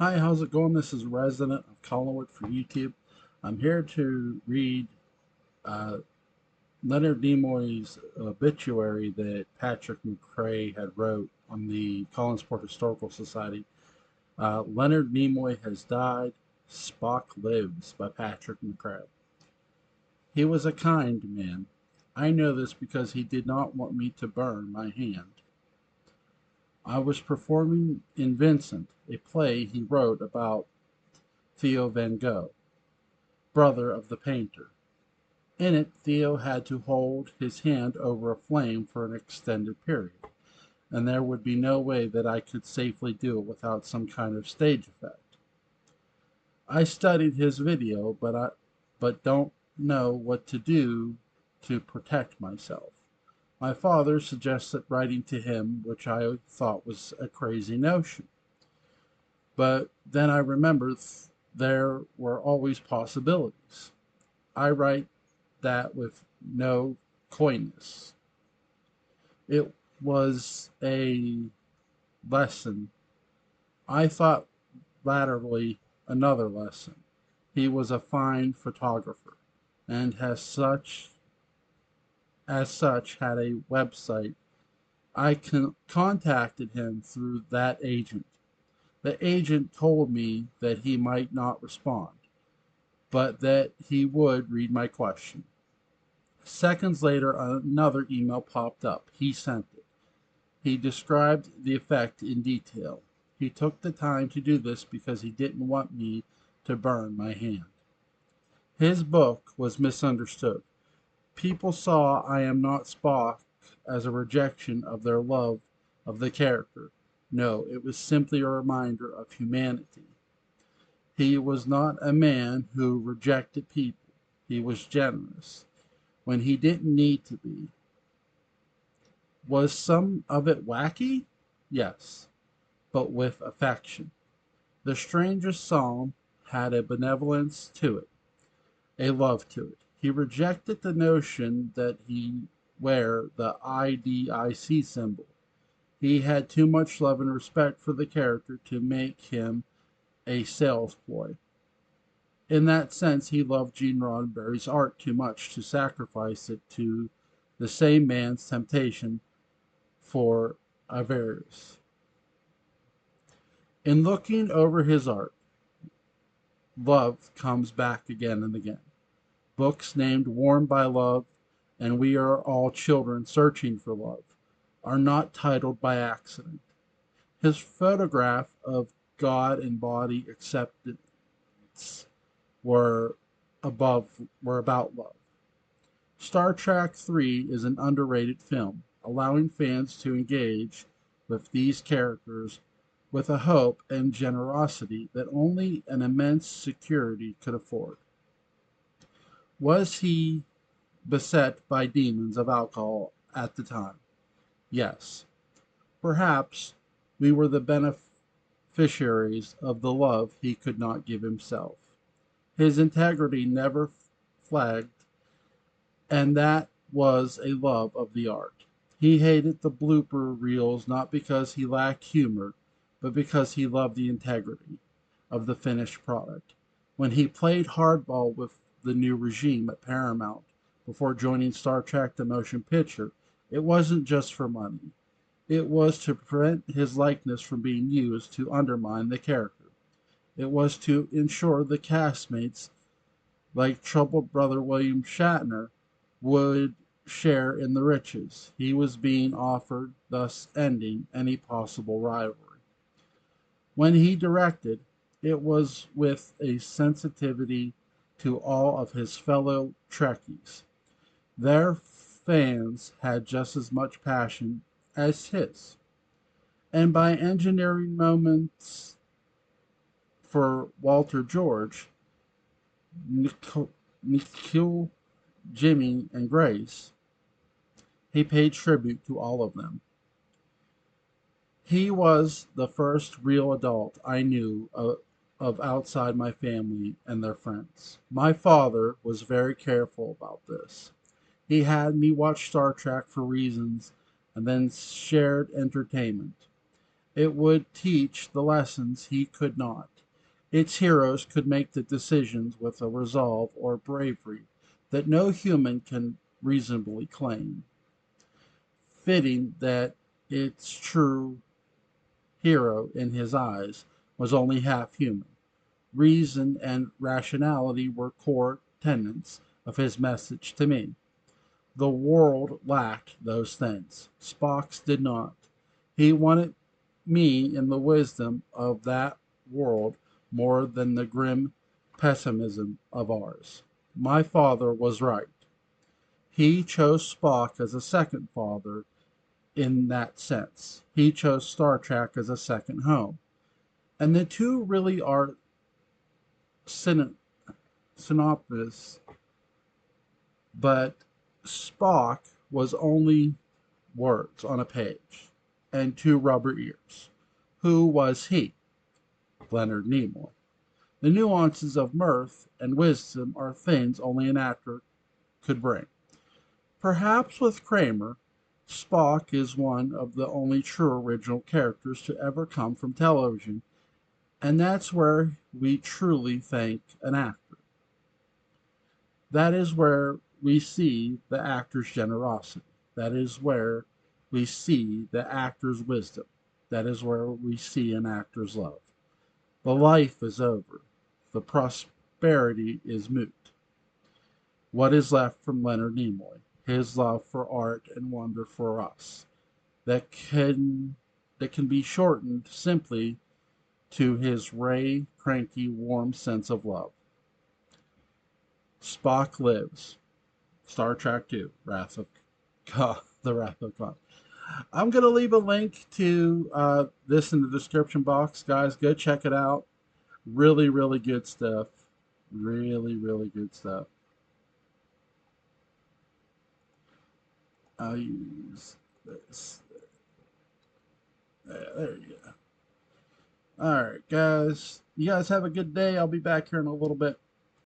Hi, how's it going? This is Resident of Collinwood for YouTube. I'm here to read uh, Leonard Nimoy's obituary that Patrick McCray had wrote on the Collinsport Historical Society. Leonard Nimoy has died. Spock lives by Patrick McCray. He was a kind man. I know this because he did not want me to burn my hand. I was performing in Vincent, a play he wrote about Theo Van Gogh, brother of the painter. In it, Theo had to hold his hand over a flame for an extended period, and there would be no way that I could safely do it without some kind of stage effect. I studied his video, but don't know what to do to protect myself. My father suggested writing to him, which I thought was a crazy notion. But then I remembered there were always possibilities. I write that with no coyness. It was a lesson. I thought latterly another lesson. He was a fine photographer, and as such had a website. I contacted him through that agent. The agent told me that he might not respond, but that he would read my question. Seconds later, another email popped up. He sent it. He described the effect in detail. He took the time to do this because he didn't want me to burn my hand. His book was misunderstood. People saw I Am Not Spock as a rejection of their love of the character. No, it was simply a reminder of humanity. He was not a man who rejected people. He was generous when he didn't need to be. Was some of it wacky? Yes, but with affection. The strangest song had a benevolence to it, a love to it. He rejected the notion that he wear the IDIC symbol. He had too much love and respect for the character to make him a sales ploy. In that sense, he loved Gene Roddenberry's art too much to sacrifice it to the same man's temptation for avarice. In looking over his art, love comes back again and again. Books named Warmed by Love and We Are All Children Searching for Love are not titled by accident. His photograph of God and body acceptance were were about love. Star Trek III is an underrated film, allowing fans to engage with these characters with a hope and generosity that only an immense security could afford. Was he beset by demons of alcohol at the time? Yes. Perhaps we were the beneficiaries of the love he could not give himself. His integrity never flagged, and that was a love of the art. He hated the blooper reels not because he lacked humor, but because he loved the integrity of the finished product. When he played hardball with the new regime at Paramount before joining Star Trek the Motion Picture, it wasn't just for money. It was to prevent his likeness from being used to undermine the character. It was to ensure the castmates, like troubled brother William Shatner, would share in the riches he was being offered, thus ending any possible rivalry. When he directed, it was with a sensitivity to all of his fellow Trekkies. Their fans had just as much passion as his. And by engineering moments for Walter George, Nikhil, Jimmy, and Grace, he paid tribute to all of them. He was the first real adult I knew of outside my family and their friends. My father was very careful about this. He had me watch Star Trek for reasons and then shared entertainment. It would teach the lessons he could not. Its heroes could make the decisions with a resolve or bravery that no human can reasonably claim. Fitting that its true hero, in his eyes, was only half human. Reason and rationality were core tenets of his message to me. The world lacked those things. Spock's did not. He wanted me in the wisdom of that world more than the grim pessimism of ours. My father was right. He chose Spock as a second father in that sense. He chose Star Trek as a second home. And the two really are synonymous, but Spock was only words on a page and two rubber ears. Who was he? Leonard Nimoy. The nuances of mirth and wisdom are things only an actor could bring. Perhaps with Kramer, Spock is one of the only true original characters to ever come from television, and that's where we truly thank an actor. That is where we see the actor's generosity. That is where we see the actor's wisdom. That is where we see an actor's love. The life is over. The prosperity is moot. What is left from Leonard Nimoy? His love for art and wonder for us. That can be shortened simply to his Ray cranky warm sense of love. Spock lives. Star Trek II, Wrath of God, the Wrath of God. I'm going to leave a link to this in the description box, guys. Go check it out. Really, really good stuff. Really, really good stuff. I'll use this. There you go. All right, guys. You guys have a good day. I'll be back here in a little bit.